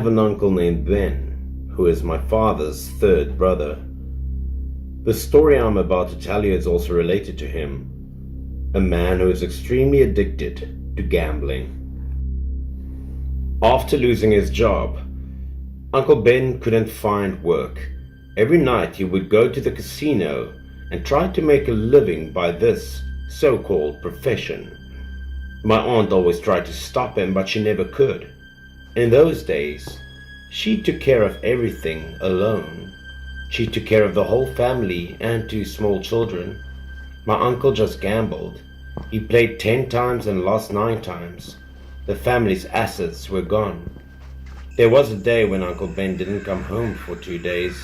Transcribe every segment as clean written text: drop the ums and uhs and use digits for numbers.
have an uncle named Ben, who is my father's third brother. The story I'm about to tell you is also related to him, a man who is extremely addicted to gambling. After losing his job, Uncle Ben couldn't find work. Every night he would go to the casino and try to make a living by this so-called profession. My aunt always tried to stop him, but she never could. In those days, she took care of everything alone. She took care of the whole family and 2 small children. My uncle just gambled. He played 10 times and lost 9 times. The family's assets were gone. There was a day when Uncle Ben didn't come home for 2 days.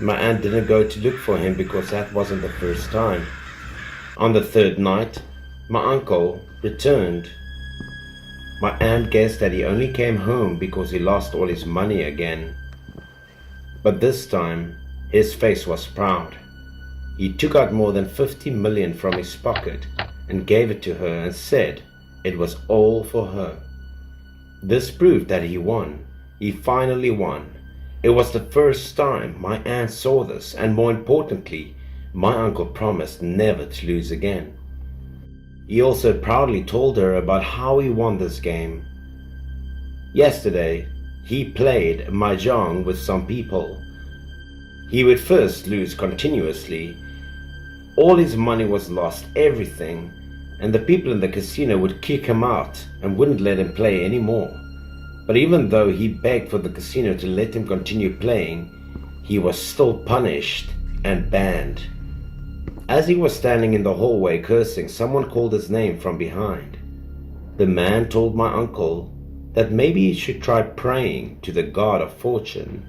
My aunt didn't go to look for him because that wasn't the first time. On the 3rd night, my uncle returned. My aunt guessed that he only came home because he lost all his money again. But this time, his face was proud. He took out more than 50 million from his pocket and gave it to her and said it was all for her. This proved that he won. He finally won. It was the first time my aunt saw this, and more importantly, my uncle promised never to lose again. He also proudly told her about how he won this game. Yesterday, he played mahjong with some people. He would first lose continuously. All his money was lost, everything, and the people in the casino would kick him out and wouldn't let him play anymore. But even though he begged for the casino to let him continue playing, he was still punished and banned. As he was standing in the hallway cursing, someone called his name from behind. The man told my uncle that maybe he should try praying to the god of fortune.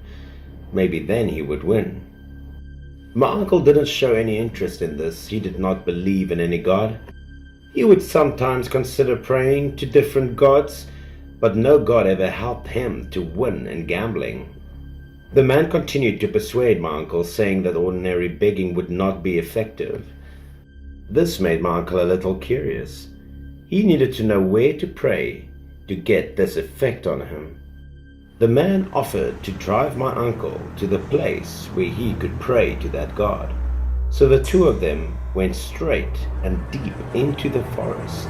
Maybe then he would win. My uncle didn't show any interest in this. He did not believe in any god. He would sometimes consider praying to different gods, but no god ever helped him to win in gambling. The man continued to persuade my uncle, saying that ordinary begging would not be effective. This made my uncle a little curious. He needed to know where to pray to get this effect on him. The man offered to drive my uncle to the place where he could pray to that god. So the 2 of them went straight and deep into the forest.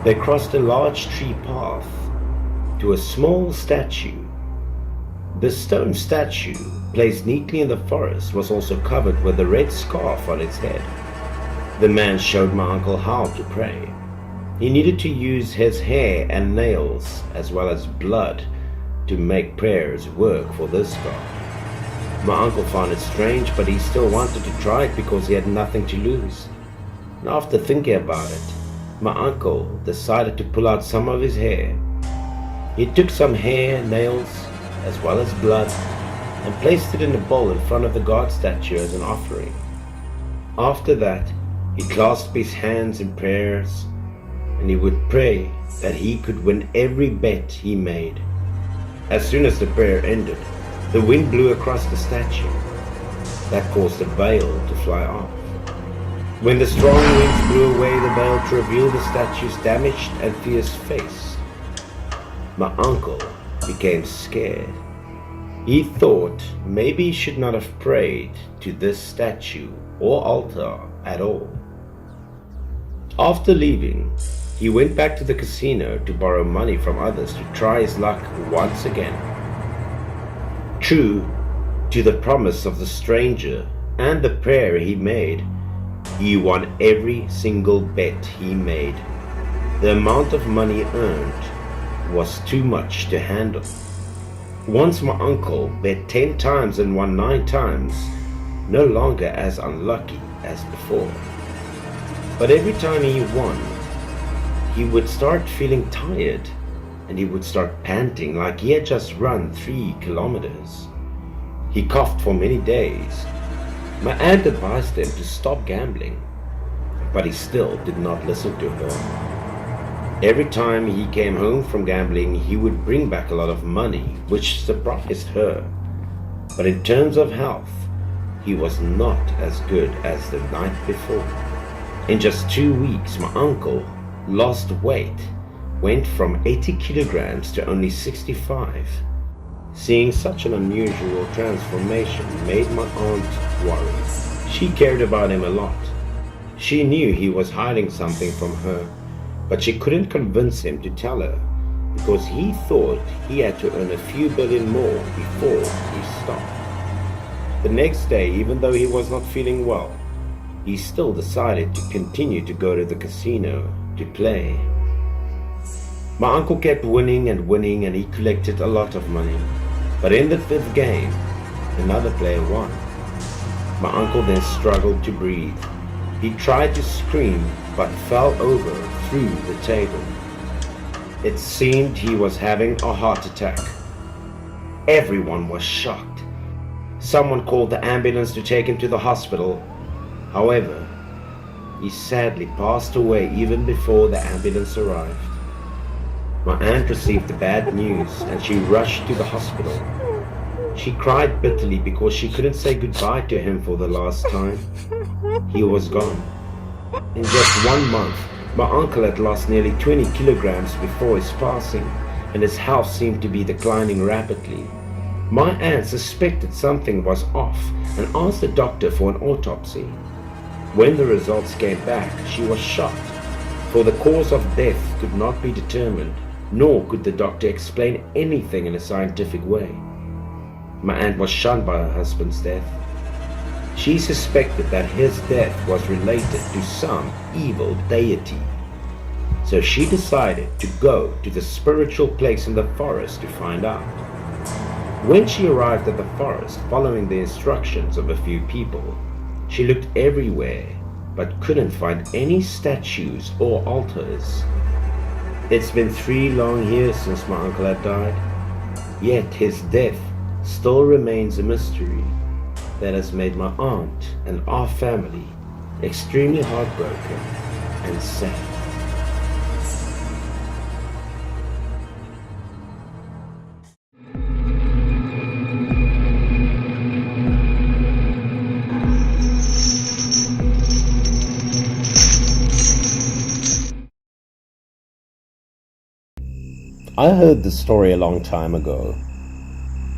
They crossed a large tree path to a small statue. The stone statue, placed neatly in the forest, was also covered with a red scarf on its head. The man showed my uncle how to pray. He needed to use his hair and nails as well as blood to make prayers work for this god. My uncle found it strange, but he still wanted to try it because he had nothing to lose. And after thinking about it, my uncle decided to pull out some of his hair. He took some hair, nails, as well as blood, and placed it in a bowl in front of the god statue as an offering. After that, he clasped his hands in prayers, and he would pray that he could win every bet he made. As soon as the prayer ended, the wind blew across the statue. That caused the veil to fly off. When the strong winds blew away the veil to reveal the statue's damaged and fierce face, my uncle became scared. He thought maybe he should not have prayed to this statue or altar at all. After leaving, he went back to the casino to borrow money from others to try his luck once again. True to the promise of the stranger and the prayer he made, he won every single bet he made. The amount of money earned was too much to handle. Once my uncle bet 10 times and won 9 times, no longer as unlucky as before. But every time he won, he would start feeling tired and he would start panting like he had just run 3 kilometers. He coughed for many days. My aunt advised him to stop gambling, but he still did not listen to her. Every time he came home from gambling, he would bring back a lot of money, which surprised her. But in terms of health, he was not as good as the night before. In just 2 weeks, my uncle lost weight, went from 80 kilograms to only 65. Seeing such an unusual transformation made my aunt worry. She cared about him a lot. She knew he was hiding something from her, but she couldn't convince him to tell her because he thought he had to earn a few billion more before he stopped. The next day, even though he was not feeling well, he still decided to continue to go to the casino to play. My uncle kept winning and winning, and he collected a lot of money. But in the fifth game, another player won. My uncle then struggled to breathe. He tried to scream but fell over through the table. It seemed he was having a heart attack. Everyone was shocked. Someone called the ambulance to take him to the hospital. However, he sadly passed away even before the ambulance arrived. My aunt received the bad news and she rushed to the hospital. She cried bitterly because she couldn't say goodbye to him for the last time. He was gone. In just 1 month, my uncle had lost nearly 20 kilograms before his passing, and his health seemed to be declining rapidly. My aunt suspected something was off and asked the doctor for an autopsy. When the results came back, she was shocked, for the cause of death could not be determined, nor could the doctor explain anything in a scientific way. My aunt was shunned by her husband's death. She suspected that his death was related to some evil deity. So she decided to go to the spiritual place in the forest to find out. When she arrived at the forest following the instructions of a few people, she looked everywhere but couldn't find any statues or altars. It's been 3 long years since my uncle had died, yet his death still remains a mystery that has made my aunt and our family extremely heartbroken and sad. I heard this story a long time ago.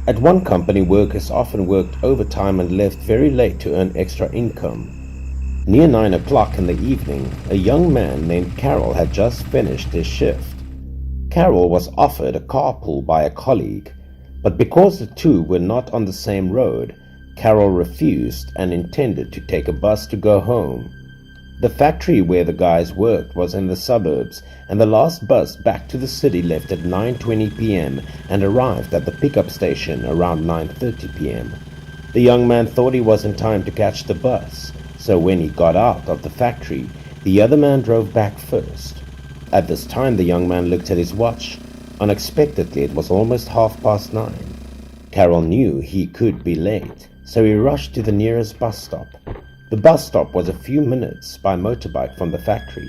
At one company, workers often worked overtime and left very late to earn extra income. Near 9 o'clock in the evening, a young man named Carol had just finished his shift. Carol was offered a carpool by a colleague, but because the two were not on the same road, Carol refused and intended to take a bus to go home. The factory where the guys worked was in the suburbs, and the last bus back to the city left at 9:20 p.m. and arrived at the pickup station around 9:30 p.m. The young man thought he was in time to catch the bus, so when he got out of the factory, the other man drove back first. At this time, the young man looked at his watch. Unexpectedly, it was almost 9:30. Carol knew he could be late, so he rushed to the nearest bus stop. The bus stop was a few minutes by motorbike from the factory.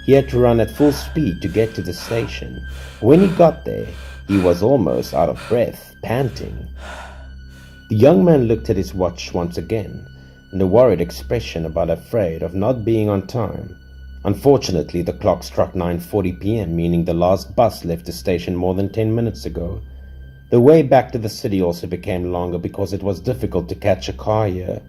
He had to run at full speed to get to the station. When he got there, he was almost out of breath, panting. The young man looked at his watch once again, and a worried expression about afraid of not being on time. Unfortunately, the clock struck 9:40 p.m., meaning the last bus left the station more than 10 minutes ago. The way back to the city also became longer because it was difficult to catch a car here.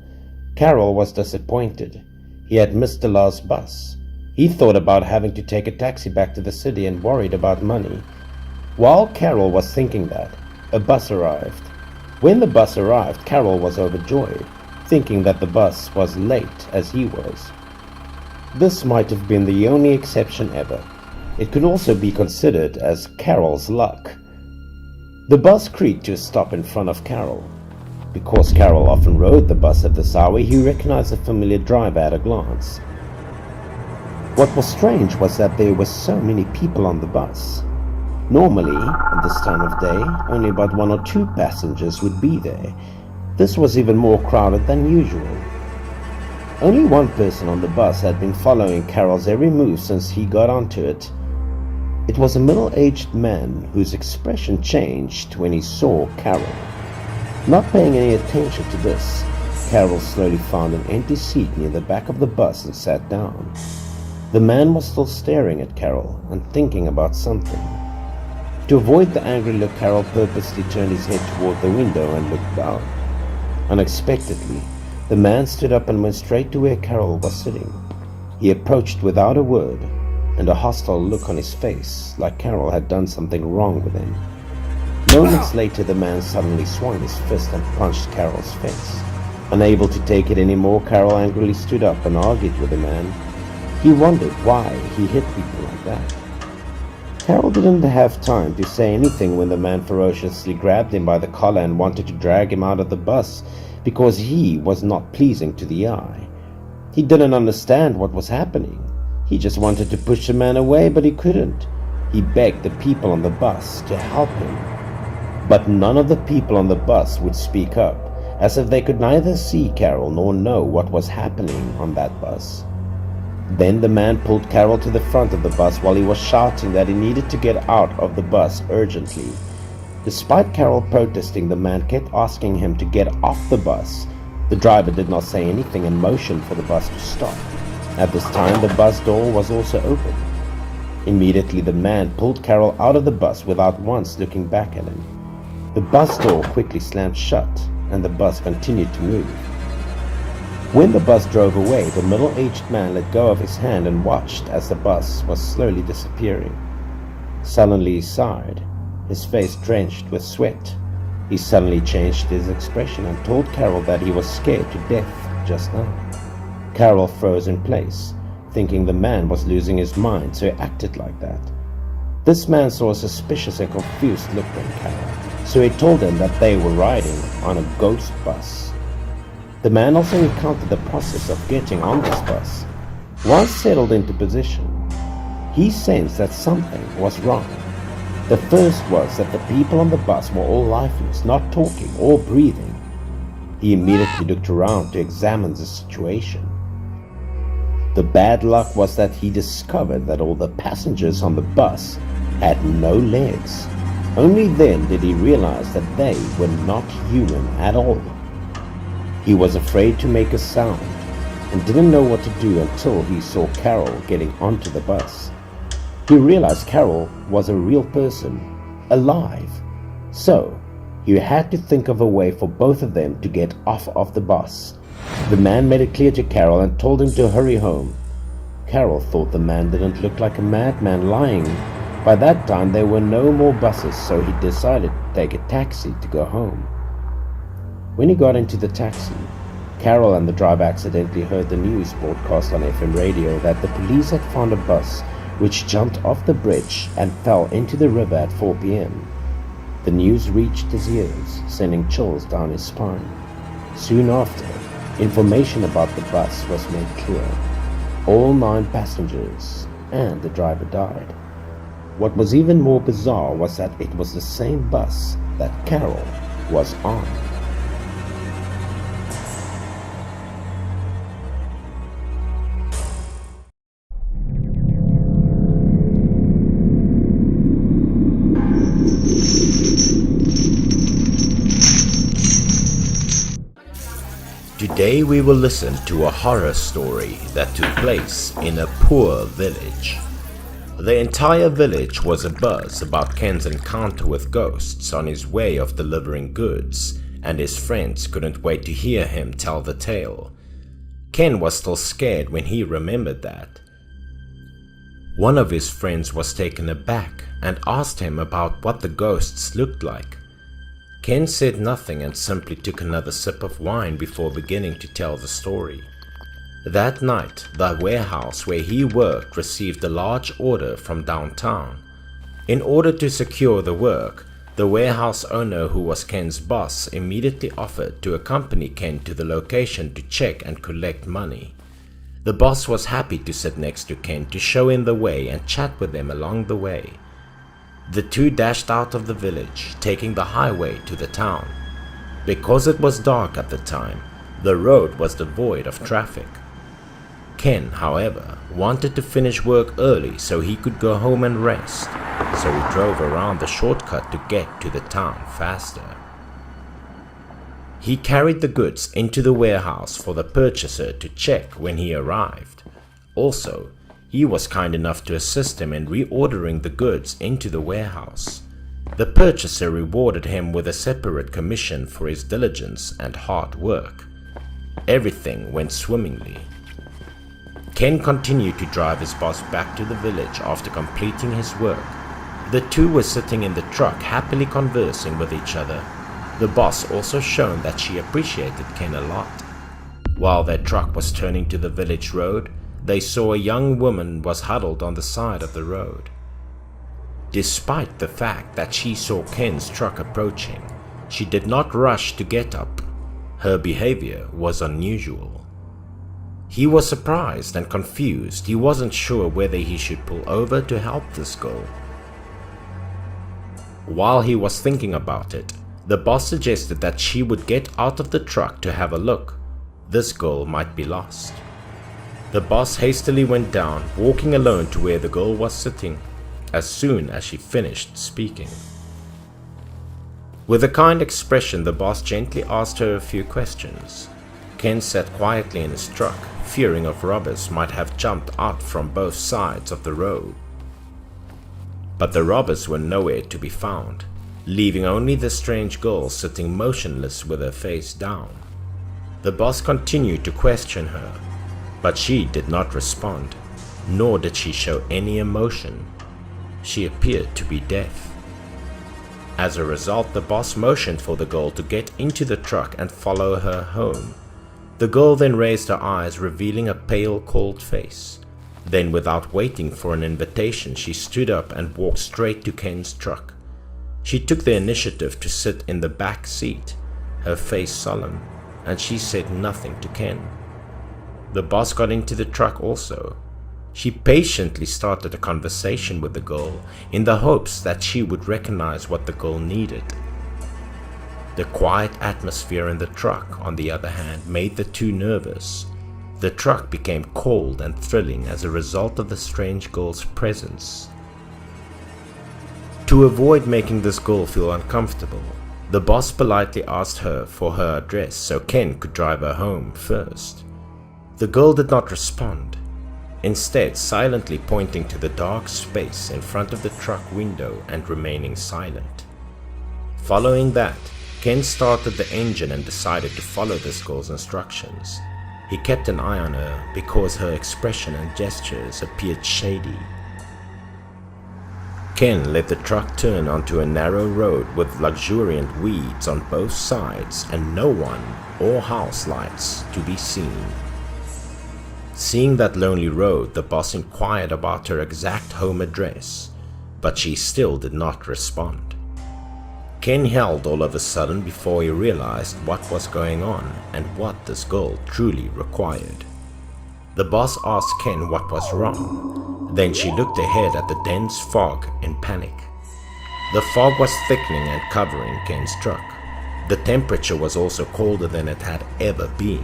Carol was disappointed. He had missed the last bus. He thought about having to take a taxi back to the city and worried about money. While Carol was thinking that, a bus arrived. When the bus arrived, Carol was overjoyed, thinking that the bus was late as he was. This might have been the only exception ever. It could also be considered as Carol's luck. The bus creaked to a stop in front of Carol. Because Carol often rode the bus at this hour, he recognized the familiar driver at a glance. What was strange was that there were so many people on the bus. Normally, at this time of day, only about 1 or 2 passengers would be there. This was even more crowded than usual. Only one person on the bus had been following Carol's every move since he got onto it. It was a middle-aged man whose expression changed when he saw Carol. Not paying any attention to this, Carol slowly found an empty seat near the back of the bus and sat down. The man was still staring at Carol and thinking about something. To avoid the angry look, Carol purposely turned his head toward the window and looked down. Unexpectedly, the man stood up and went straight to where Carol was sitting. He approached without a word, and a hostile look on his face, like Carol had done something wrong with him. Moments later, the man suddenly swung his fist and punched Carol's face. Unable to take it anymore, Carol angrily stood up and argued with the man. He wondered why he hit people like that. Carol didn't have time to say anything when the man ferociously grabbed him by the collar and wanted to drag him out of the bus because he was not pleasing to the eye. He didn't understand what was happening. He just wanted to push the man away, but he couldn't. He begged the people on the bus to help him. But none of the people on the bus would speak up, as if they could neither see Carol nor know what was happening on that bus. Then the man pulled Carol to the front of the bus while he was shouting that he needed to get out of the bus urgently. Despite Carol protesting, the man kept asking him to get off the bus. The driver did not say anything and motioned for the bus to stop. At this time, the bus door was also open. Immediately, the man pulled Carol out of the bus without once looking back at him. The bus door quickly slammed shut, and the bus continued to move. When the bus drove away, the middle-aged man let go of his hand and watched as the bus was slowly disappearing. Suddenly he sighed, his face drenched with sweat. He suddenly changed his expression and told Carol that he was scared to death just now. Carol froze in place, thinking the man was losing his mind, so he acted like that. This man saw a suspicious and confused look on Carol, so he told him that they were riding on a ghost bus. The man also recounted the process of getting on this bus. Once settled into position, he sensed that something was wrong. The first was that the people on the bus were all lifeless, not talking or breathing. He immediately looked around to examine the situation. The bad luck was that he discovered that all the passengers on the bus had no legs. Only then did he realize that they were not human at all. He was afraid to make a sound and didn't know what to do until he saw Carol getting onto the bus. He realized Carol was a real person, alive. So, he had to think of a way for both of them to get off of the bus. The man made it clear to Carol and told him to hurry home. Carol thought the man didn't look like a madman lying. By that time there were no more buses, so he decided to take a taxi to go home. When he got into the taxi, Carol and the driver accidentally heard the news broadcast on FM radio that the police had found a bus which jumped off the bridge and fell into the river at 4 p.m. The news reached his ears, sending chills down his spine. Soon after, information about the bus was made clear. All 9 passengers and the driver died. What was even more bizarre was that it was the same bus that Carol was on. Today we will listen to a horror story that took place in a poor village. The entire village was abuzz about Ken's encounter with ghosts on his way of delivering goods, and his friends couldn't wait to hear him tell the tale. Ken was still scared when he remembered that. One of his friends was taken aback and asked him about what the ghosts looked like. Ken said nothing and simply took another sip of wine before beginning to tell the story. That night, the warehouse where he worked received a large order from downtown. In order to secure the work, the warehouse owner, who was Ken's boss, immediately offered to accompany Ken to the location to check and collect money. The boss was happy to sit next to Ken to show him the way and chat with him along the way. The two dashed out of the village, taking the highway to the town. Because it was dark at the time, the road was devoid of traffic. Ken, however, wanted to finish work early so he could go home and rest, so he drove around the shortcut to get to the town faster. He carried the goods into the warehouse for the purchaser to check when he arrived. Also, he was kind enough to assist him in reordering the goods into the warehouse. The purchaser rewarded him with a separate commission for his diligence and hard work. Everything went swimmingly. Ken continued to drive his boss back to the village after completing his work. The two were sitting in the truck happily conversing with each other. The boss also shown that she appreciated Ken a lot. While their truck was turning to the village road, they saw a young woman was huddled on the side of the road. Despite the fact that she saw Ken's truck approaching, she did not rush to get up. Her behavior was unusual. He was surprised and confused. He wasn't sure whether he should pull over to help this girl. While he was thinking about it, the boss suggested that she would get out of the truck to have a look. This girl might be lost. The boss hastily went down, walking alone to where the girl was sitting, as soon as she finished speaking. With a kind expression, the boss gently asked her a few questions. Ken sat quietly in his truck, fearing of robbers might have jumped out from both sides of the road. But the robbers were nowhere to be found, leaving only the strange girl sitting motionless with her face down. The boss continued to question her, but she did not respond, nor did she show any emotion. She appeared to be deaf. As a result, the boss motioned for the girl to get into the truck and follow her home. The girl then raised her eyes, revealing a pale, cold face. Then, without waiting for an invitation, she stood up and walked straight to Ken's truck. She took the initiative to sit in the back seat, her face solemn, and she said nothing to Ken. The boss got into the truck also. She patiently started a conversation with the girl in the hopes that she would recognize what the girl needed. The quiet atmosphere in the truck, on the other hand, made the two nervous. The truck became cold and thrilling as a result of the strange girl's presence. To avoid making this girl feel uncomfortable, the boss politely asked her for her address so Ken could drive her home first. The girl did not respond, instead silently pointing to the dark space in front of the truck window and remaining silent. Following that, Ken started the engine and decided to follow this girl's instructions. He kept an eye on her because her expression and gestures appeared shady. Ken let the truck turn onto a narrow road with luxuriant weeds on both sides and no one or house lights to be seen. Seeing that lonely road, the boss inquired about her exact home address, but she still did not respond. Ken held all of a sudden before he realized what was going on and what this girl truly required. The boss asked Ken what was wrong. Then she looked ahead at the dense fog in panic. The fog was thickening and covering Ken's truck. The temperature was also colder than it had ever been.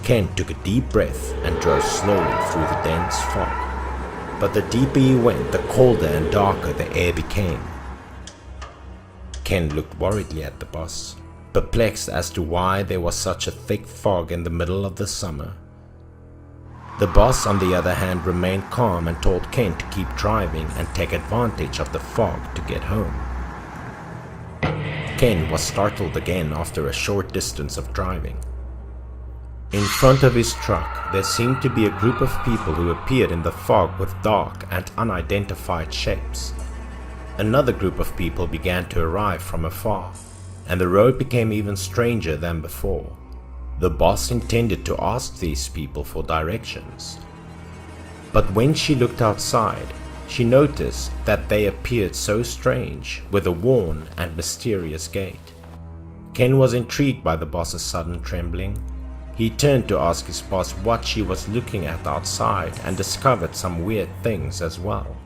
Ken took a deep breath and drove slowly through the dense fog. But the deeper he went, the colder and darker the air became. Ken looked worriedly at the boss, perplexed as to why there was such a thick fog in the middle of the summer. The boss, on the other hand, remained calm and told Ken to keep driving and take advantage of the fog to get home. Ken was startled again after a short distance of driving. In front of his truck, there seemed to be a group of people who appeared in the fog with dark and unidentified shapes. Another group of people began to arrive from afar, and the road became even stranger than before. The boss intended to ask these people for directions. But when she looked outside, she noticed that they appeared so strange, with a worn and mysterious gait. Ken was intrigued by the boss's sudden trembling. He turned to ask his boss what she was looking at outside and discovered some weird things as well.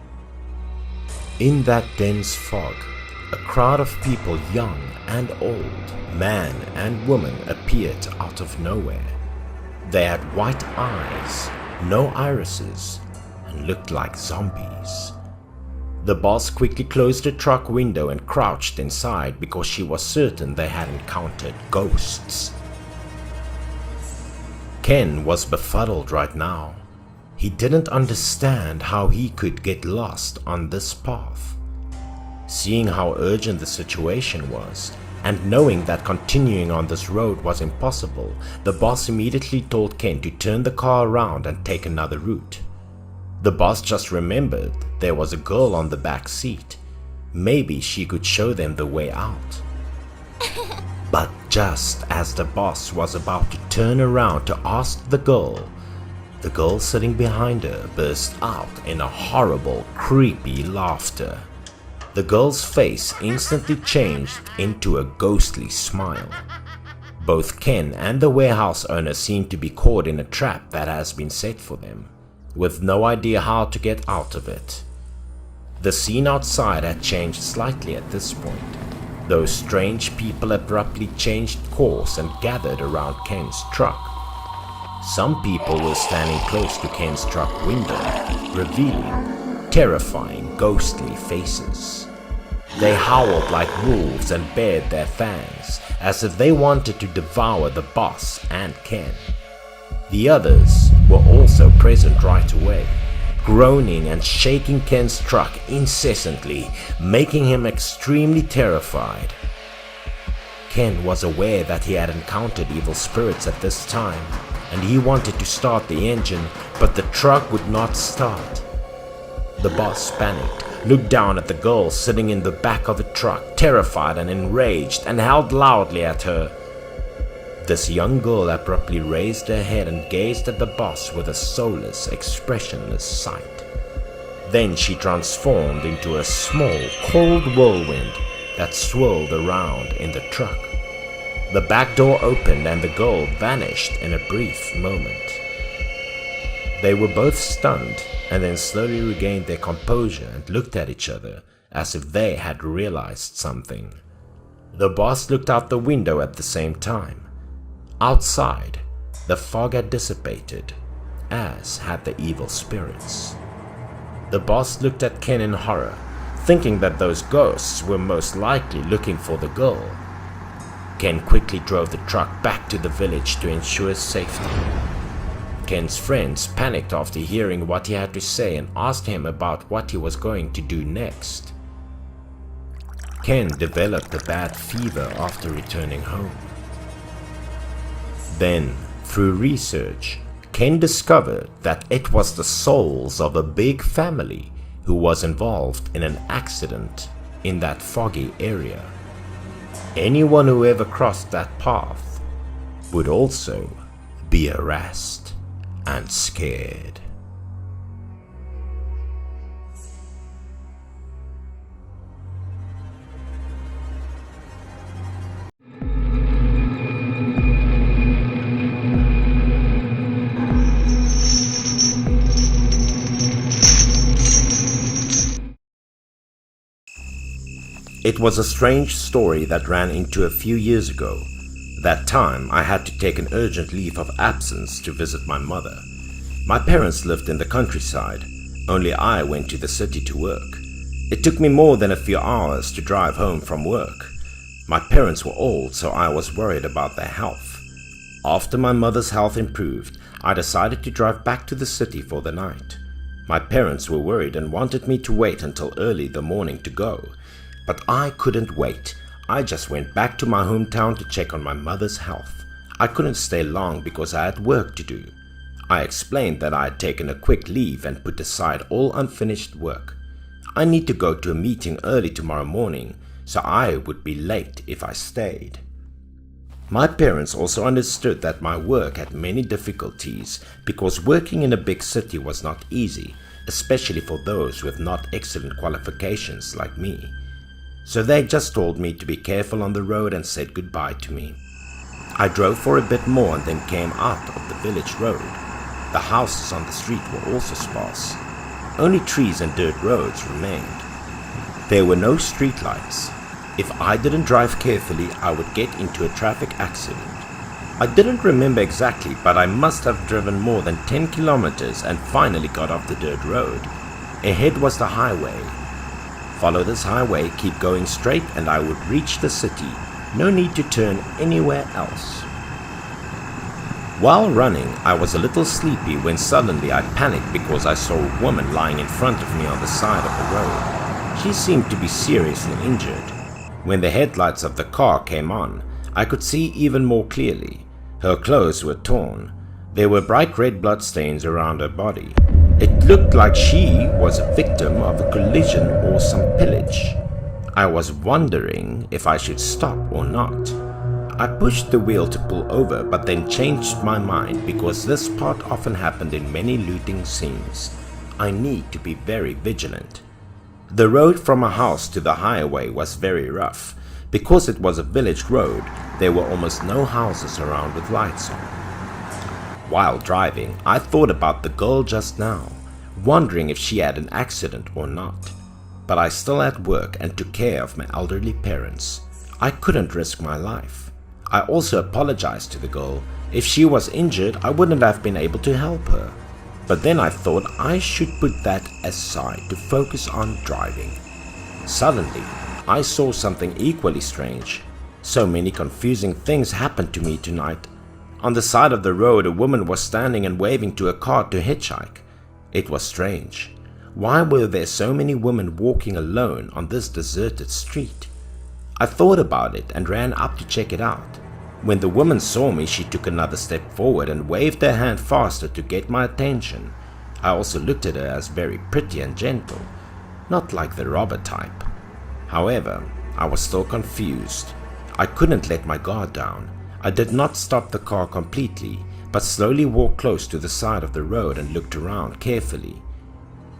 In that dense fog, a crowd of people, young and old, man and woman, appeared out of nowhere. They had white eyes, no irises, and looked like zombies. The boss quickly closed the truck window and crouched inside because she was certain they had encountered ghosts. Ken was befuddled right now. He didn't understand how he could get lost on this path. Seeing how urgent the situation was, and knowing that continuing on this road was impossible, the boss immediately told Ken to turn the car around and take another route. The boss just remembered there was a girl on the back seat. Maybe she could show them the way out. But just as the boss was about to turn around to ask the girl sitting behind her burst out in a horrible, creepy laughter. The girl's face instantly changed into a ghostly smile. Both Ken and the warehouse owner seemed to be caught in a trap that has been set for them, with no idea how to get out of it. The scene outside had changed slightly at this point. Those strange people abruptly changed course and gathered around Ken's truck. Some people were standing close to Ken's truck window, revealing terrifying, ghostly faces. They howled like wolves and bared their fangs, as if they wanted to devour the boss and Ken. The others were also present right away, groaning and shaking Ken's truck incessantly, making him extremely terrified. Ken was aware that he had encountered evil spirits at this time, and he wanted to start the engine, but the truck would not start. The boss panicked, looked down at the girl sitting in the back of the truck, terrified and enraged, and howled loudly at her. This young girl abruptly raised her head and gazed at the boss with a soulless, expressionless sight. Then she transformed into a small, cold whirlwind that swirled around in the truck. The back door opened and the girl vanished in a brief moment. They were both stunned and then slowly regained their composure and looked at each other as if they had realized something. The boss looked out the window at the same time. Outside, the fog had dissipated, as had the evil spirits. The boss looked at Ken in horror, thinking that those ghosts were most likely looking for the girl. Ken quickly drove the truck back to the village to ensure his safety. Ken's friends panicked after hearing what he had to say and asked him about what he was going to do next. Ken developed a bad fever after returning home. Then, through research, Ken discovered that it was the souls of a big family who was involved in an accident in that foggy area. Anyone who ever crossed that path would also be harassed and scared. It was a strange story that ran into a few years ago. That time I had to take an urgent leave of absence to visit my mother. My parents lived in the countryside, only I went to the city to work. It took me more than a few hours to drive home from work. My parents were old, so I was worried about their health. After my mother's health improved, I decided to drive back to the city for the night. My parents were worried and wanted me to wait until early the morning to go. But I couldn't wait. I just went back to my hometown to check on my mother's health. I couldn't stay long because I had work to do. I explained that I had taken a quick leave and put aside all unfinished work. I need to go to a meeting early tomorrow morning, so I would be late if I stayed. My parents also understood that my work had many difficulties because working in a big city was not easy, especially for those with not excellent qualifications like me. So they just told me to be careful on the road and said goodbye to me. I drove for a bit more and then came out of the village road. The houses on the street were also sparse. Only trees and dirt roads remained. There were no streetlights. If I didn't drive carefully, I would get into a traffic accident. I didn't remember exactly, but I must have driven more than 10 kilometers and finally got off the dirt road. Ahead was the highway. Follow this highway, keep going straight, and I would reach the city. No need to turn anywhere else. While running, I was a little sleepy when suddenly I panicked because I saw a woman lying in front of me on the side of the road. She seemed to be seriously injured. When the headlights of the car came on, I could see even more clearly. Her clothes were torn. There were bright red bloodstains around her body. It looked like she was a victim of a collision or some pillage. I was wondering if I should stop or not. I pushed the wheel to pull over, but then changed my mind because this part often happened in many looting scenes. I need to be very vigilant. The road from a house to the highway was very rough. Because it was a village road, there were almost no houses around with lights on. While driving, I thought about the girl just now, wondering if she had an accident or not. But I still had work and took care of my elderly parents. I couldn't risk my life. I also apologized to the girl. If she was injured, I wouldn't have been able to help her. But then I thought I should put that aside to focus on driving. Suddenly, I saw something equally strange. So many confusing things happened to me tonight. On the side of the road, a woman was standing and waving to a car to hitchhike. It was strange. Why were there so many women walking alone on this deserted street? I thought about it and ran up to check it out. When the woman saw me, she took another step forward and waved her hand faster to get my attention. I also looked at her as very pretty and gentle, not like the robber type. However, I was still confused. I couldn't let my guard down. I did not stop the car completely, but slowly walked close to the side of the road and looked around carefully.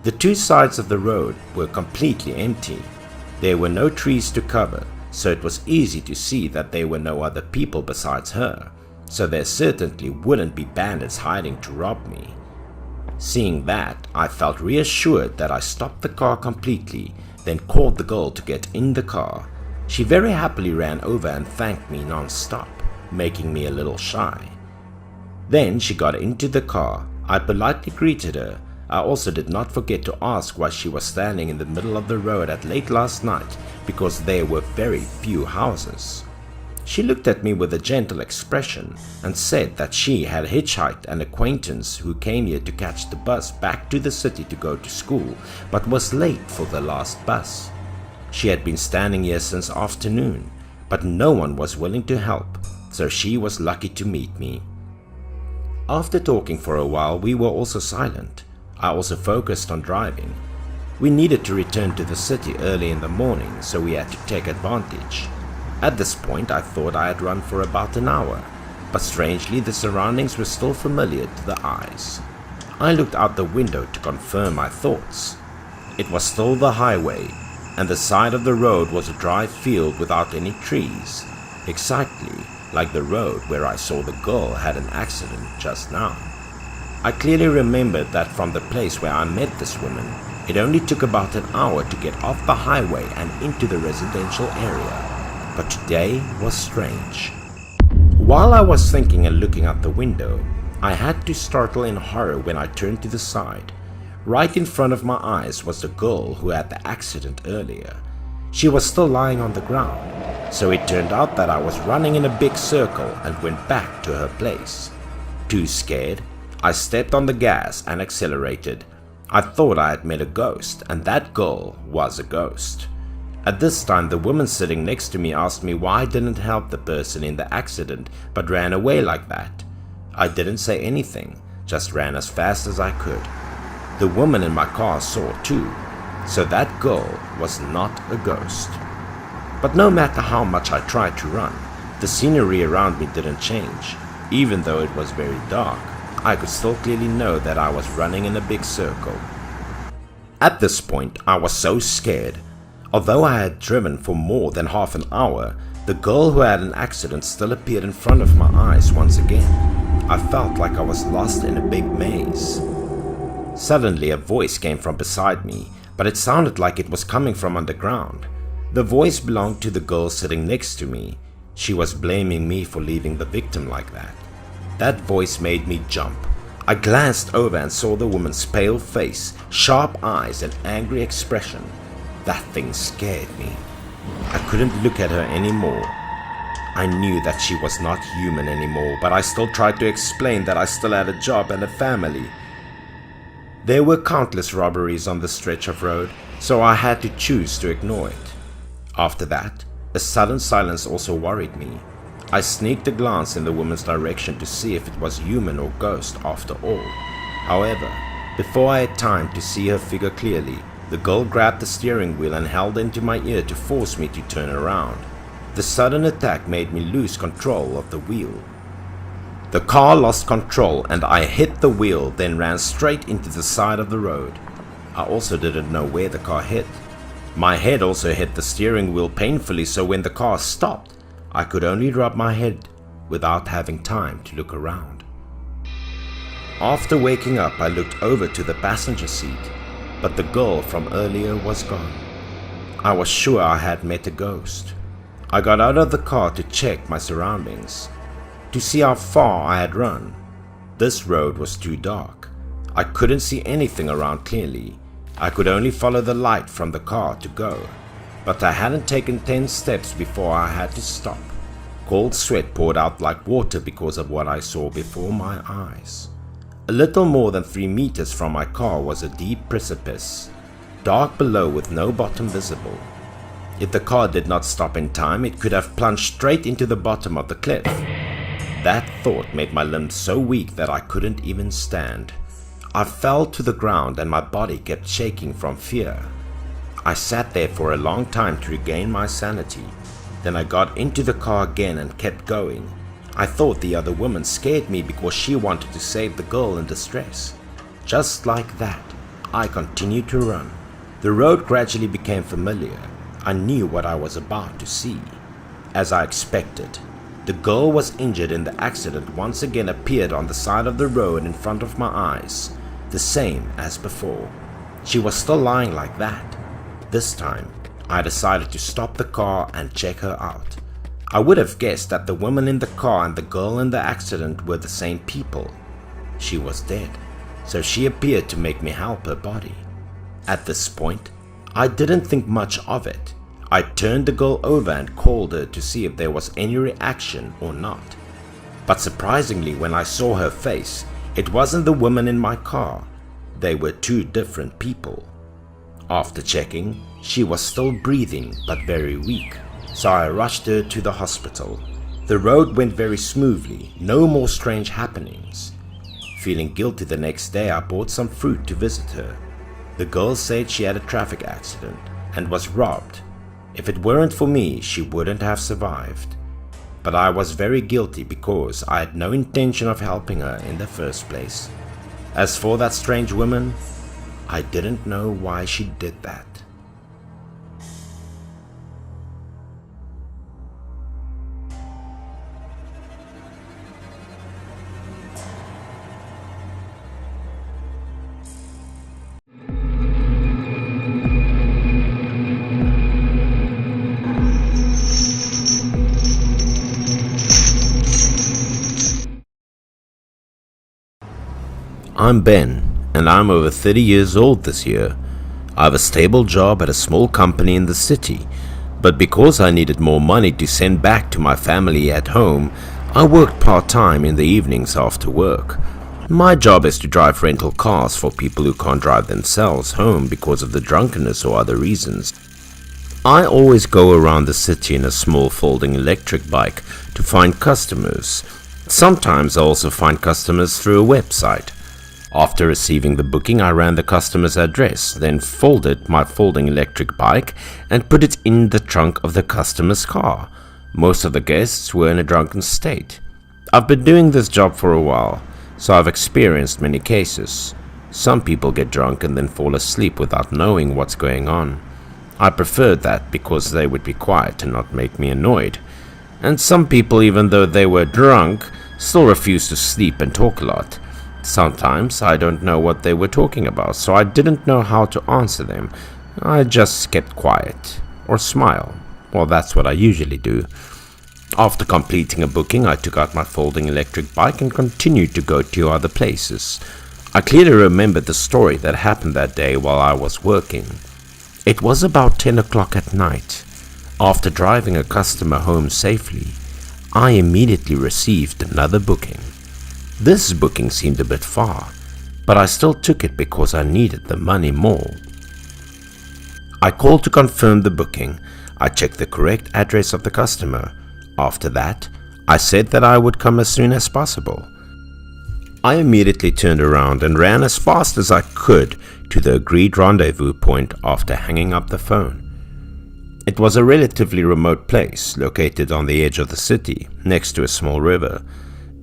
The two sides of the road were completely empty. There were no trees to cover, so it was easy to see that there were no other people besides her, so there certainly wouldn't be bandits hiding to rob me. Seeing that, I felt reassured that I stopped the car completely, then called the girl to get in the car. She very happily ran over and thanked me non-stop, making me a little shy. Then she got into the car. I politely greeted her. I also did not forget to ask why she was standing in the middle of the road at late last night, because there were very few houses. She looked at me with a gentle expression and said that she had hitchhiked an acquaintance who came here to catch the bus back to the city to go to school, but was late for the last bus. She had been standing here since afternoon, but no one was willing to help, so she was lucky to meet me. After talking for a while, we were also silent. I also focused on driving. We needed to return to the city early in the morning, so we had to take advantage. At this point, I thought I had run for about an hour, but strangely the surroundings were still familiar to the eyes. I looked out the window to confirm my thoughts. It was still the highway, and the side of the road was a dry field without any trees, exactly like the road where I saw the girl had an accident just now. I clearly remembered that from the place where I met this woman, it only took about an hour to get off the highway and into the residential area. But today was strange. While I was thinking and looking out the window, I had to startle in horror when I turned to the side. Right in front of my eyes was the girl who had the accident earlier. She was still lying on the ground, so it turned out that I was running in a big circle and went back to her place. Too scared, I stepped on the gas and accelerated. I thought I had met a ghost, and that girl was a ghost. At this time, the woman sitting next to me asked me why I didn't help the person in the accident but ran away like that. I didn't say anything, just ran as fast as I could. The woman in my car saw too, so that girl was not a ghost. But no matter how much I tried to run, the scenery around me didn't change. Even though it was very dark, I could still clearly know that I was running in a big circle. At this point, I was so scared. Although I had driven for more than half an hour, the girl who had an accident still appeared in front of my eyes once again. I felt like I was lost in a big maze. Suddenly, a voice came from beside me, but it sounded like it was coming from underground. The voice belonged to the girl sitting next to me. She was blaming me for leaving the victim like that. That voice made me jump. I glanced over and saw the woman's pale face, sharp eyes, and angry expression. That thing scared me. I couldn't look at her anymore. I knew that she was not human anymore, but I still tried to explain that I still had a job and a family. There were countless robberies on the stretch of road. so I had to choose to ignore it. After that, a sudden silence also worried me. I sneaked a glance in the woman's direction to see if it was human or ghost after all. However, before I had time to see her figure clearly, the girl grabbed the steering wheel and held into my ear to force me to turn around. The sudden attack made me lose control of the wheel. The car lost control and I hit the wheel, then ran straight into the side of the road. I also didn't know where the car hit. My head also hit the steering wheel painfully, so when the car stopped, I could only rub my head without having time to look around. After waking up, I looked over to the passenger seat, but the girl from earlier was gone. I was sure I had met a ghost. I got out of the car to check my surroundings, to see how far I had run. This road was too dark. I couldn't see anything around clearly. I could only follow the light from the car to go, but I hadn't taken 10 steps before I had to stop. Cold sweat poured out like water because of what I saw before my eyes. A little more than 3 meters from my car was a deep precipice, dark below with no bottom visible. If the car did not stop in time, it could have plunged straight into the bottom of the cliff. That thought made my limbs so weak that I couldn't even stand. I fell to the ground and my body kept shaking from fear. I sat there for a long time to regain my sanity. Then I got into the car again and kept going. I thought the other woman scared me because she wanted to save the girl in distress. Just like that, I continued to run. The road gradually became familiar. I knew what I was about to see. As I expected, the girl was injured in the accident once again appeared on the side of the road in front of my eyes, the same as before. She was still lying like that. This time, I decided to stop the car and check her out. I would have guessed that the woman in the car and the girl in the accident were the same people. She was dead, so she appeared to make me help her body. At this point, I didn't think much of it. I turned the girl over and called her to see if there was any reaction or not. But surprisingly, when I saw her face, it wasn't the woman in my car. They were 2 different people. After checking, she was still breathing but very weak, so I rushed her to the hospital. The road went very smoothly, no more strange happenings. Feeling guilty the next day, I bought some fruit to visit her. The girl said she had a traffic accident and was robbed. If it weren't for me, she wouldn't have survived. But I was very guilty because I had no intention of helping her in the first place. As for that strange woman, I didn't know why she did that. I'm Ben, and I'm over 30 years old this year. I have a stable job at a small company in the city, but because I needed more money to send back to my family at home, I worked part-time in the evenings after work. My job is to drive rental cars for people who can't drive themselves home because of the drunkenness or other reasons. I always go around the city in a small folding electric bike to find customers. Sometimes I also find customers through a website. After receiving the booking, I ran the customer's address, then folded my folding electric bike and put it in the trunk of the customer's car. Most of the guests were in a drunken state. I've been doing this job for a while, so I've experienced many cases. Some people get drunk and then fall asleep without knowing what's going on. I preferred that because they would be quiet and not make me annoyed. And some people, even though they were drunk, still refused to sleep and talk a lot. Sometimes I don't know what they were talking about, so I didn't know how to answer them. I just kept quiet, or smile. Well, that's what I usually do. After completing a booking, I took out my folding electric bike and continued to go to other places. I clearly remembered the story that happened that day while I was working. It was about 10 o'clock at night. After driving a customer home safely, I immediately received another booking. This booking seemed a bit far, but I still took it because I needed the money more. I called to confirm the booking. I checked the correct address of the customer. After that, I said that I would come as soon as possible. I immediately turned around and ran as fast as I could to the agreed rendezvous point after hanging up the phone. It was a relatively remote place located on the edge of the city, next to a small river.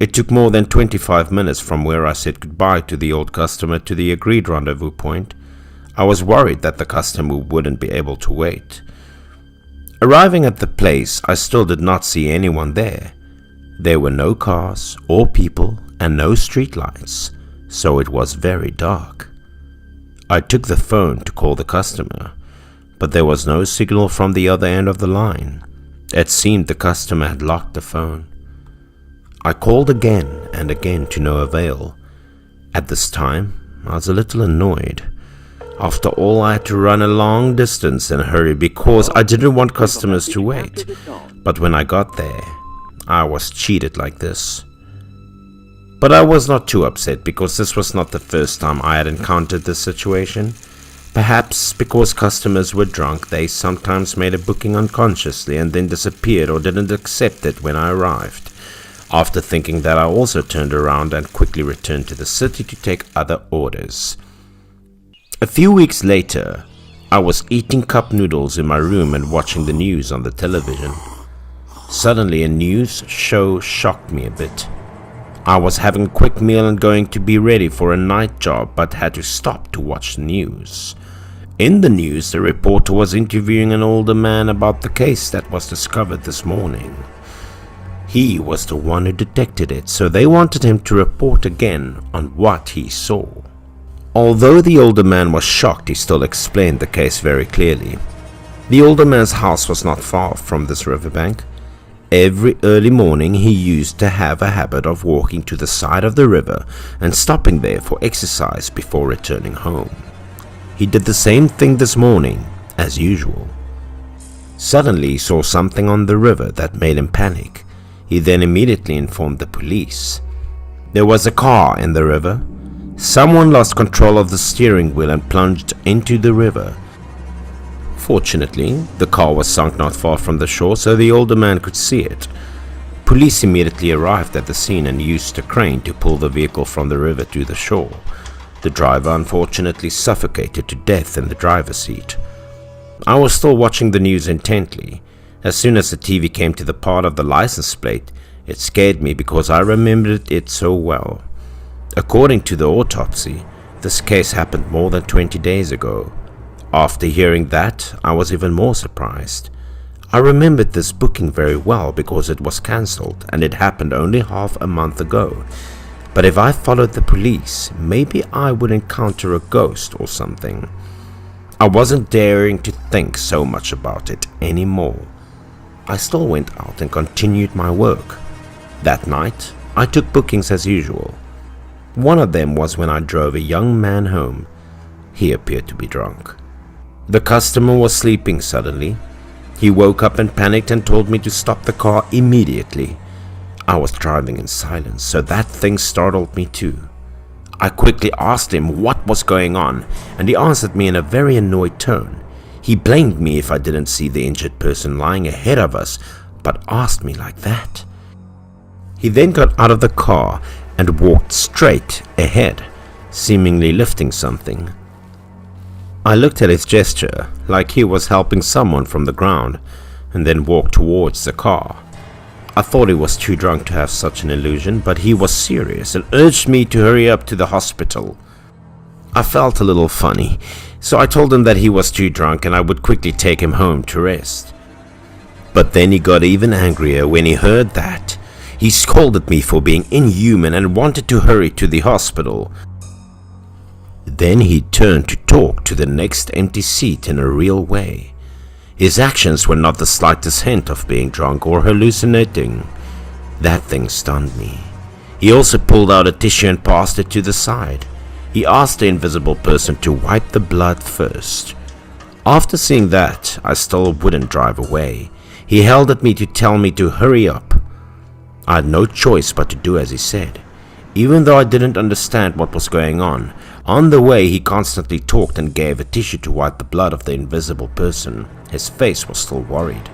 It took more than 25 minutes from where I said goodbye to the old customer to the agreed rendezvous point. I was worried that the customer wouldn't be able to wait. Arriving at the place, I still did not see anyone there. There were no cars or people and no streetlights, so it was very dark. I took the phone to call the customer, but there was no signal from the other end of the line. It seemed the customer had locked the phone. I called again and again to no avail. At this time, I was a little annoyed. After all, I had to run a long distance in a hurry because I didn't want customers to wait. But when I got there, I was cheated like this. But I was not too upset because this was not the first time I had encountered this situation. Perhaps because customers were drunk, they sometimes made a booking unconsciously and then disappeared or didn't accept it when I arrived. After thinking that, I also turned around and quickly returned to the city to take other orders. A few weeks later, I was eating cup noodles in my room and watching the news on the television. Suddenly, a news show shocked me a bit. I was having a quick meal and going to be ready for a night job, but had to stop to watch the news. In the news, the reporter was interviewing an older man about the case that was discovered this morning. He was the one who detected it, so they wanted him to report again on what he saw. Although the older man was shocked, he still explained the case very clearly. The older man's house was not far from this riverbank. Every early morning he used to have a habit of walking to the side of the river and stopping there for exercise before returning home. He did the same thing this morning, as usual. Suddenly he saw something on the river that made him panic. He then immediately informed the police. There was a car in the river. Someone lost control of the steering wheel and plunged into the river. Fortunately, the car was sunk not far from the shore, so the older man could see it. Police immediately arrived at the scene and used a crane to pull the vehicle from the river to the shore. The driver unfortunately suffocated to death in the driver's seat. I was still watching the news intently. As soon as the TV came to the part of the license plate, it scared me because I remembered it so well. According to the autopsy, this case happened more than 20 days ago. After hearing that, I was even more surprised. I remembered this booking very well because it was cancelled and it happened only half a month ago. But if I followed the police, maybe I would encounter a ghost or something. I wasn't daring to think so much about it anymore. I still went out and continued my work. That night, I took bookings as usual. One of them was when I drove a young man home. He appeared to be drunk. The customer was sleeping suddenly. He woke up and panicked and told me to stop the car immediately. I was driving in silence, so that thing startled me too. I quickly asked him what was going on, and he answered me in a very annoyed tone. He blamed me if I didn't see the injured person lying ahead of us, but asked me like that. He then got out of the car and walked straight ahead, seemingly lifting something. I looked at his gesture, like he was helping someone from the ground, and then walked towards the car. I thought he was too drunk to have such an illusion, but he was serious and urged me to hurry up to the hospital. I felt a little funny, so I told him that he was too drunk and I would quickly take him home to rest. But then he got even angrier when he heard that. He scolded me for being inhuman and wanted to hurry to the hospital. Then he turned to talk to the next empty seat in a real way. His actions were not the slightest hint of being drunk or hallucinating. That thing stunned me. He also pulled out a tissue and passed it to the side. He asked the invisible person to wipe the blood first. After seeing that, I still wouldn't drive away. He held at me to tell me to hurry up. I had no choice but to do as he said. Even though I didn't understand what was going on, On the way, he constantly talked and gave a tissue to wipe the blood of the invisible person. His face was still worried.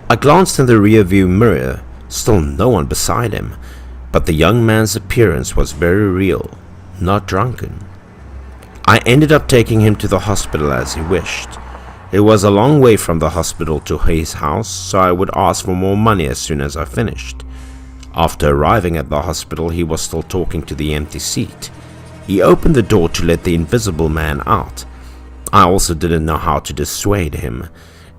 I glanced in the rearview mirror, still no one beside him, but the young man's appearance was very real, not drunken. I ended up taking him to the hospital as he wished. It was a long way from the hospital to his house, so I would ask for more money as soon as I finished. After arriving at the hospital, he was still talking to the empty seat. He opened the door to let the invisible man out. I also didn't know how to dissuade him.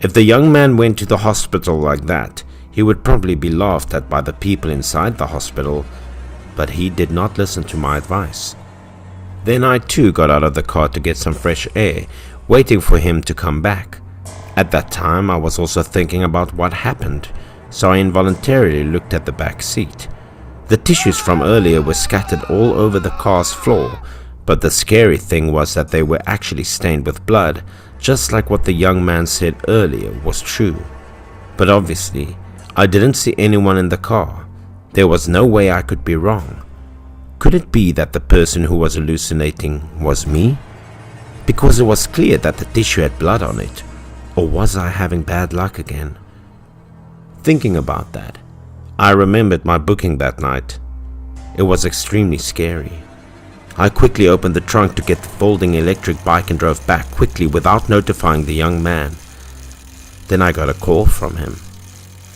If the young man went to the hospital like that, he would probably be laughed at by the people inside the hospital, but he did not listen to my advice. Then I too got out of the car to get some fresh air, waiting for him to come back. At that time, I was also thinking about what happened, so I involuntarily looked at the back seat. The tissues from earlier were scattered all over the car's floor, but the scary thing was that they were actually stained with blood, just like what the young man said earlier was true. But obviously, I didn't see anyone in the car. There was no way I could be wrong. Could it be that the person who was hallucinating was me? Because it was clear that the tissue had blood on it. Or was I having bad luck again? Thinking about that, I remembered my booking that night. It was extremely scary. I quickly opened the trunk to get the folding electric bike and drove back quickly without notifying the young man. Then I got a call from him.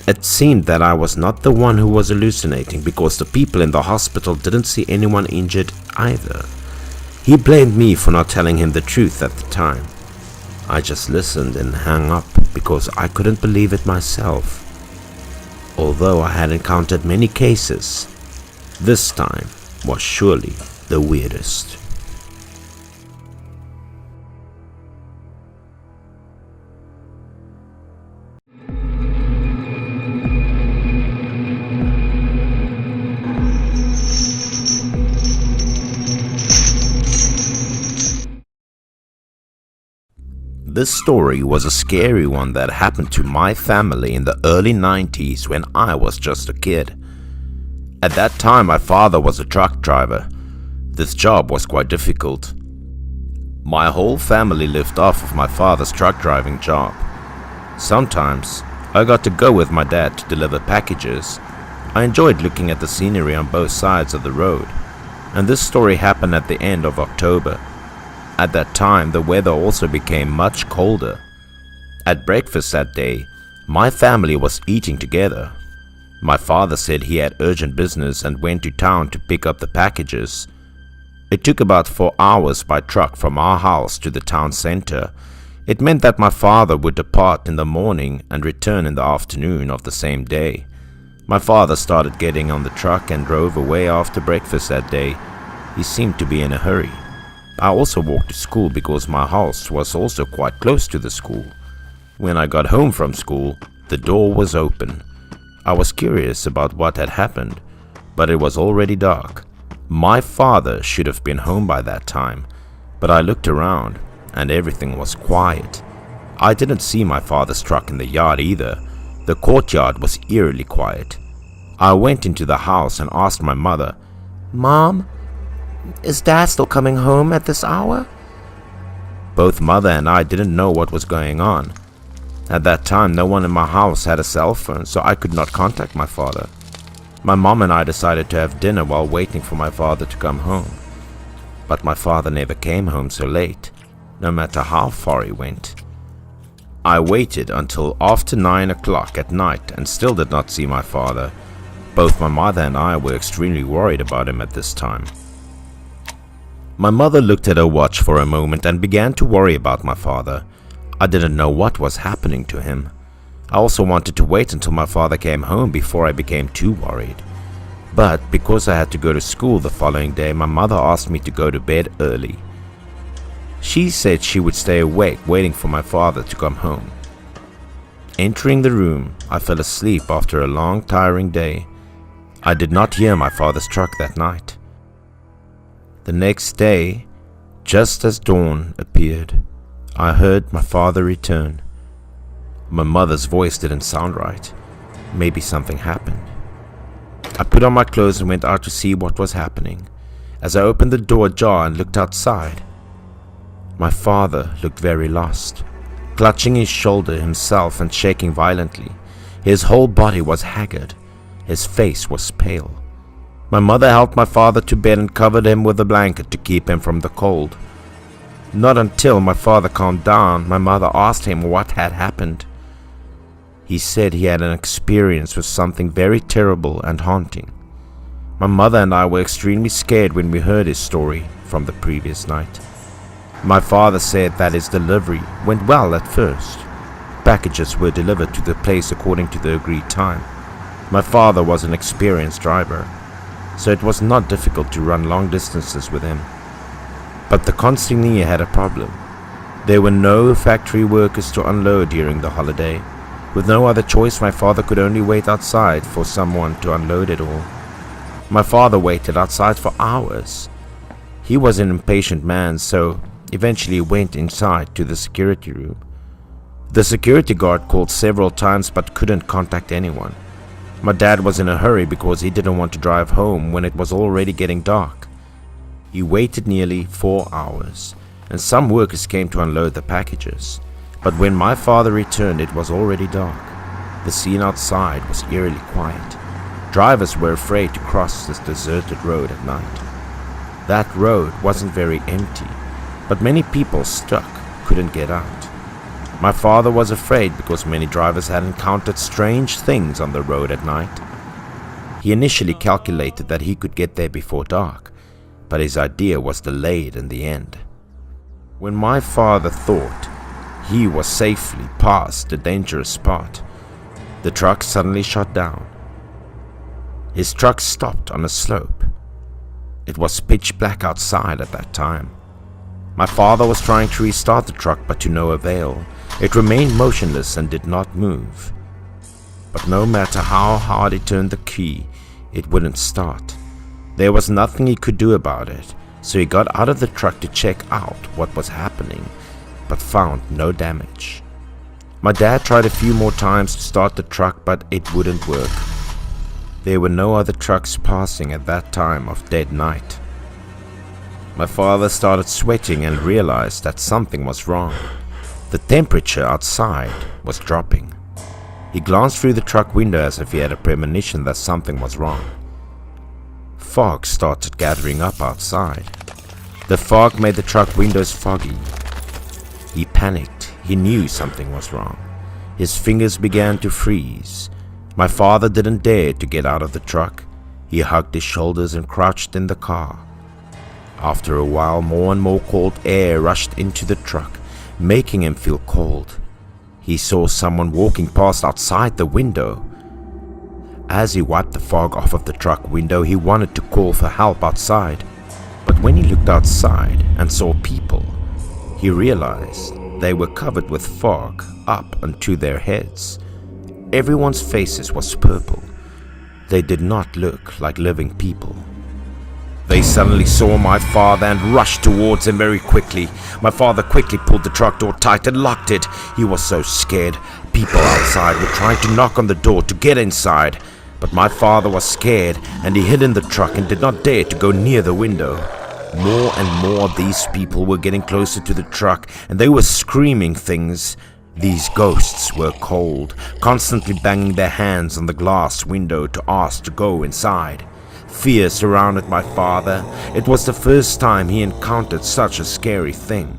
It seemed that I was not the one who was hallucinating because the people in the hospital didn't see anyone injured either. He blamed me for not telling him the truth at the time. I just listened and hung up because I couldn't believe it myself. Although I had encountered many cases, this time was surely the weirdest. This story was a scary one that happened to my family in the early 90s when I was just a kid. At that time, my father was a truck driver. This job was quite difficult. My whole family lived off of my father's truck driving job. Sometimes, I got to go with my dad to deliver packages. I enjoyed looking at the scenery on both sides of the road, and this story happened at the end of October. At that time, the weather also became much colder. At breakfast that day, my family was eating together. My father said he had urgent business and went to town to pick up the packages. It took about 4 hours by truck from our house to the town center. It meant that my father would depart in the morning and return in the afternoon of the same day. My father started getting on the truck and drove away after breakfast that day. He seemed to be in a hurry. I also walked to school because my house was also quite close to the school. When I got home from school, the door was open. I was curious about what had happened, but it was already dark. My father should have been home by that time, but I looked around and everything was quiet. I didn't see my father's truck in the yard either. The courtyard was eerily quiet. I went into the house and asked my mother, "Mom, is Dad still coming home at this hour?" Both mother and I didn't know what was going on. At that time, no one in my house had a cell phone, so I could not contact my father. My mom and I decided to have dinner while waiting for my father to come home. But my father never came home so late, no matter how far he went. I waited until after 9 o'clock at night and still did not see my father. Both my mother and I were extremely worried about him at this time. My mother looked at her watch for a moment and began to worry about my father. I didn't know what was happening to him. I also wanted to wait until my father came home before I became too worried. But because I had to go to school the following day, my mother asked me to go to bed early. She said she would stay awake waiting for my father to come home. Entering the room, I fell asleep after a long, tiring day. I did not hear my father's truck that night. The next day, just as dawn appeared, I heard my father return. My mother's voice didn't sound right. Maybe something happened. I put on my clothes and went out to see what was happening. As I opened the door ajar and looked outside, my father looked very lost, clutching his shoulder himself and shaking violently. His whole body was haggard. His face was pale. My mother helped my father to bed and covered him with a blanket to keep him from the cold. Not until my father calmed down, my mother asked him what had happened. He said he had an experience with something very terrible and haunting. My mother and I were extremely scared when we heard his story from the previous night. My father said that his delivery went well at first. Packages were delivered to the place according to the agreed time. My father was an experienced driver, so it was not difficult to run long distances with him. But the consignee had a problem. There were no factory workers to unload during the holiday. With no other choice, my father could only wait outside for someone to unload it all. My father waited outside for hours. He was an impatient man, so eventually went inside to the security room. The security guard called several times but couldn't contact anyone. My dad was in a hurry because he didn't want to drive home when it was already getting dark. He waited nearly 4 hours, and some workers came to unload the packages. But when my father returned, it was already dark. The scene outside was eerily quiet. Drivers were afraid to cross this deserted road at night. That road wasn't very empty, but many people stuck couldn't get out. My father was afraid because many drivers had encountered strange things on the road at night. He initially calculated that he could get there before dark, but his idea was delayed in the end. When my father thought he was safely past the dangerous spot, the truck suddenly shut down. His truck stopped on a slope. It was pitch black outside at that time. My father was trying to restart the truck, but to no avail. It remained motionless and did not move. But no matter how hard he turned the key, it wouldn't start. There was nothing he could do about it, so he got out of the truck to check out what was happening, but found no damage. My dad tried a few more times to start the truck, but it wouldn't work. There were no other trucks passing at that time of dead night. My father started sweating and realized that something was wrong. The temperature outside was dropping. He glanced through the truck window as if he had a premonition that something was wrong. Fog started gathering up outside. The fog made the truck windows foggy. He panicked. He knew something was wrong. His fingers began to freeze. My father didn't dare to get out of the truck. He hugged his shoulders and crouched in the car. After a while, more and more cold air rushed into the truck, making him feel cold. He saw someone walking past outside the window. As he wiped the fog off of the truck window, he wanted to call for help outside. But when he looked outside and saw people, he realized they were covered with fog up onto their heads. Everyone's faces was purple. They did not look like living people. They suddenly saw my father and rushed towards him very quickly. My father quickly pulled the truck door tight and locked it. He was so scared. People outside were trying to knock on the door to get inside. But my father was scared and he hid in the truck and did not dare to go near the window. More and more of these people were getting closer to the truck and they were screaming things. These ghosts were cold, constantly banging their hands on the glass window to ask to go inside. Fear surrounded my father. It was the first time he encountered such a scary thing.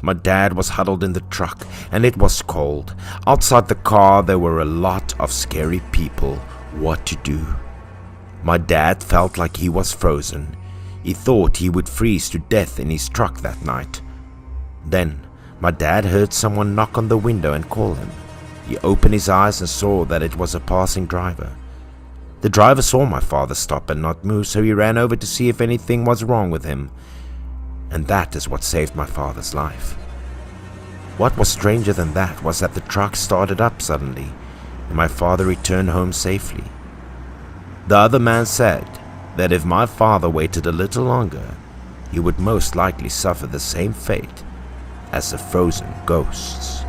My dad was huddled in the truck and it was cold. Outside the car there were a lot of scary people. What to do? My dad felt like he was frozen. He thought he would freeze to death in his truck that night. Then my dad heard someone knock on the window and call him. He opened his eyes and saw that it was a passing driver. The driver saw my father stop and not move, so he ran over to see if anything was wrong with him. And that is what saved my father's life. What was stranger than that was that the truck started up suddenly, and my father returned home safely. The other man said that if my father waited a little longer, he would most likely suffer the same fate as the frozen ghosts.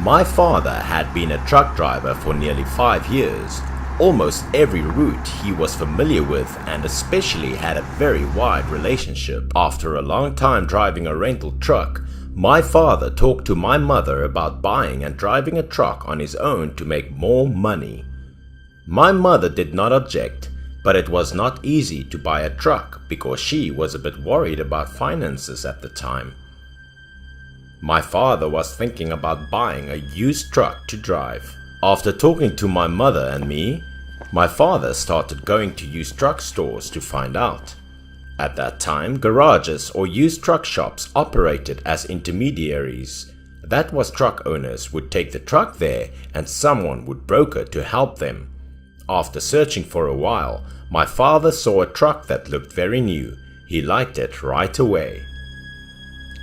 My father had been a truck driver for nearly 5 years. Almost every route he was familiar with, and especially had a very wide relationship. After a long time driving a rental truck, my father talked to my mother about buying and driving a truck on his own to make more money. My mother did not object, but it was not easy to buy a truck because she was a bit worried about finances at the time. My father was thinking about buying a used truck to drive. After talking to my mother and me, my father started going to used truck stores to find out. At that time, garages or used truck shops operated as intermediaries. That was, truck owners would take the truck there and someone would broker to help them. After searching for a while, my father saw a truck that looked very new. He liked it right away.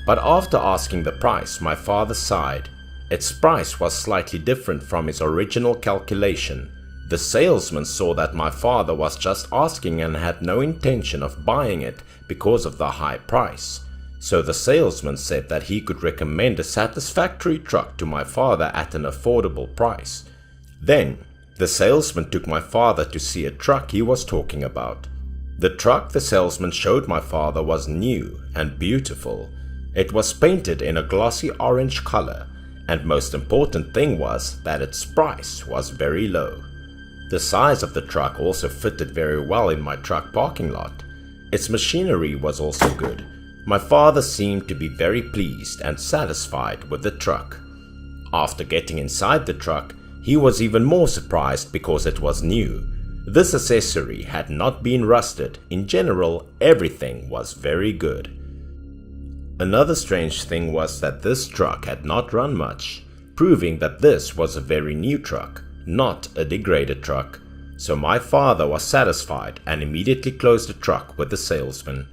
But after asking the price, my father sighed. Its price was slightly different from his original calculation. The salesman saw that my father was just asking and had no intention of buying it because of the high price. So the salesman said that he could recommend a satisfactory truck to my father at an affordable price. Then, the salesman took my father to see a truck he was talking about. The truck the salesman showed my father was new and beautiful. It was painted in a glossy orange color, and most important thing was that its price was very low. The size of the truck also fitted very well in my truck parking lot. Its machinery was also good. My father seemed to be very pleased and satisfied with the truck. After getting inside the truck, he was even more surprised because it was new. This accessory had not been rusted. In general, everything was very good. Another strange thing was that this truck had not run much, proving that this was a very new truck, not a degraded truck. So my father was satisfied and immediately closed the truck with the salesman.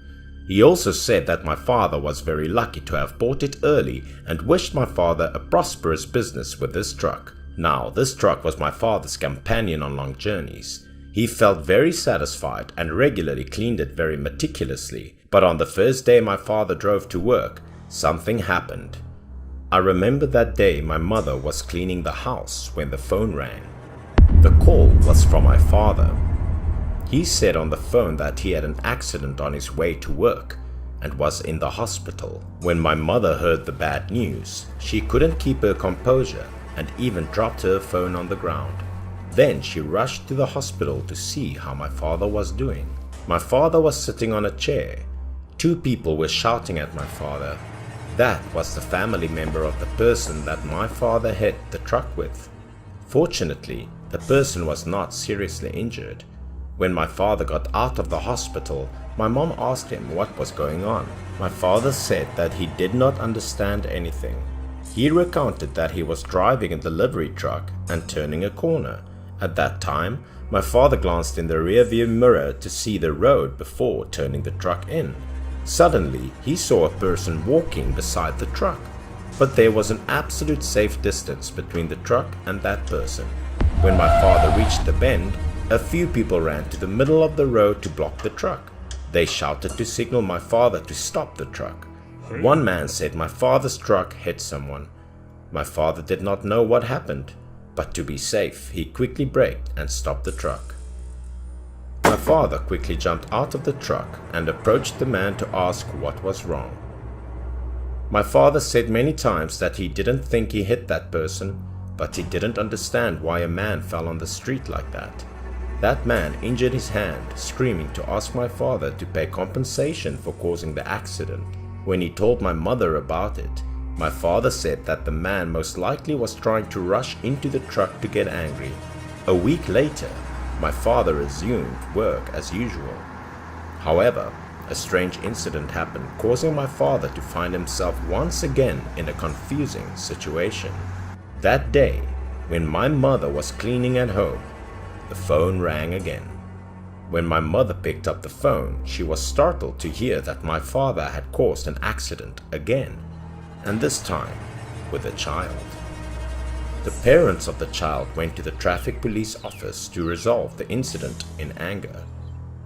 He also said that my father was very lucky to have bought it early and wished my father a prosperous business with this truck. Now, this truck was my father's companion on long journeys. He felt very satisfied and regularly cleaned it very meticulously. But on the first day my father drove to work, something happened. I remember that day my mother was cleaning the house when the phone rang. The call was from my father. He said on the phone that he had an accident on his way to work and was in the hospital. When my mother heard the bad news, she couldn't keep her composure and even dropped her phone on the ground. Then she rushed to the hospital to see how my father was doing. My father was sitting on a chair. 2 people were shouting at my father. That was the family member of the person that my father hit the truck with. Fortunately, the person was not seriously injured. When my father got out of the hospital, my mom asked him what was going on. My father said that he did not understand anything. He recounted that he was driving a delivery truck and turning a corner. At that time, my father glanced in the rearview mirror to see the road before turning the truck in. Suddenly, he saw a person walking beside the truck, but there was an absolute safe distance between the truck and that person. When my father reached the bend, a few people ran to the middle of the road to block the truck. They shouted to signal my father to stop the truck. One man said my father's truck hit someone. My father did not know what happened, but to be safe, he quickly braked and stopped the truck. My father quickly jumped out of the truck and approached the man to ask what was wrong. My father said many times that he didn't think he hit that person, but he didn't understand why a man fell on the street like that. That man injured his hand, screaming to ask my father to pay compensation for causing the accident. When he told my mother about it, my father said that the man most likely was trying to rush into the truck to get angry. A week later, my father resumed work as usual. However, a strange incident happened, causing my father to find himself once again in a confusing situation. That day, when my mother was cleaning at home, the phone rang again. When my mother picked up the phone, she was startled to hear that my father had caused an accident again, and this time with a child. The parents of the child went to the traffic police office to resolve the incident in anger.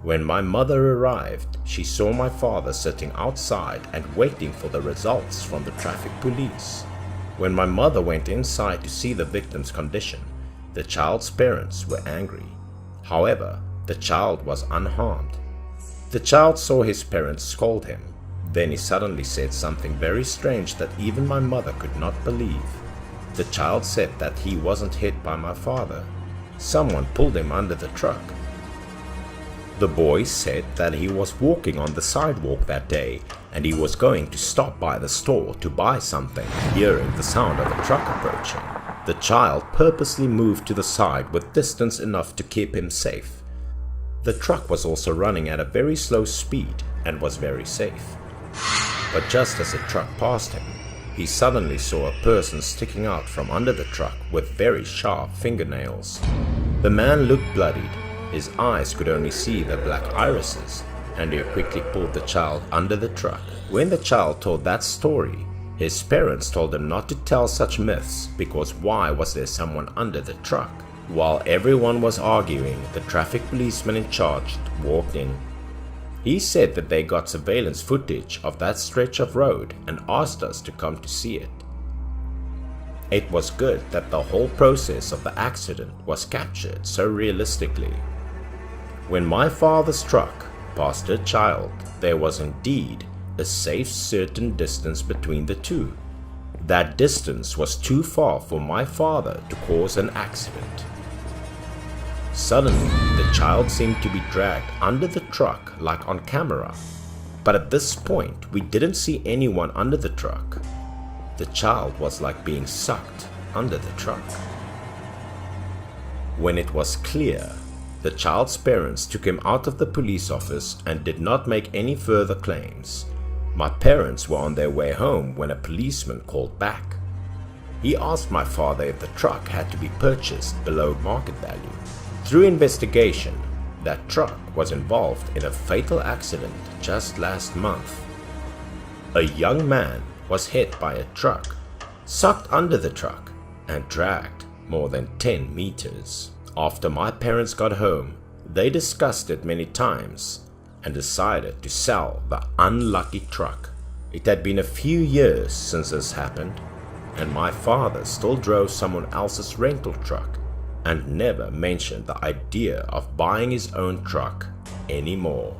When my mother arrived, she saw my father sitting outside and waiting for the results from the traffic police. When my mother went inside to see the victim's condition, the child's parents were angry. However, the child was unharmed. The child saw his parents scold him. Then he suddenly said something very strange that even my mother could not believe. The child said that he wasn't hit by my father. Someone pulled him under the truck. The boy said that he was walking on the sidewalk that day and he was going to stop by the store to buy something, hearing the sound of a truck approaching. The child purposely moved to the side with distance enough to keep him safe. The truck was also running at a very slow speed and was very safe. But just as the truck passed him, he suddenly saw a person sticking out from under the truck with very sharp fingernails. The man looked bloodied. His eyes could only see the black irises, and he quickly pulled the child under the truck. When the child told that story, his parents told him not to tell such myths because why was there someone under the truck? While everyone was arguing, the traffic policeman in charge walked in. He said that they got surveillance footage of that stretch of road and asked us to come to see it. It was good that the whole process of the accident was captured so realistically. When my father's truck passed a child, there was indeed a safe certain distance between the two. That distance was too far for my father to cause an accident. Suddenly, the child seemed to be dragged under the truck like on camera. But at this point, we didn't see anyone under the truck. The child was like being sucked under the truck. When it was clear, the child's parents took him out of the police office and did not make any further claims. My parents were on their way home when a policeman called back. He asked my father if the truck had to be purchased below market value. Through investigation, that truck was involved in a fatal accident just last month. A young man was hit by a truck, sucked under the truck, and dragged more than 10 meters. After my parents got home, they discussed it many times and decided to sell the unlucky truck. It had been a few years since this happened, and my father still drove someone else's rental truck and never mentioned the idea of buying his own truck anymore.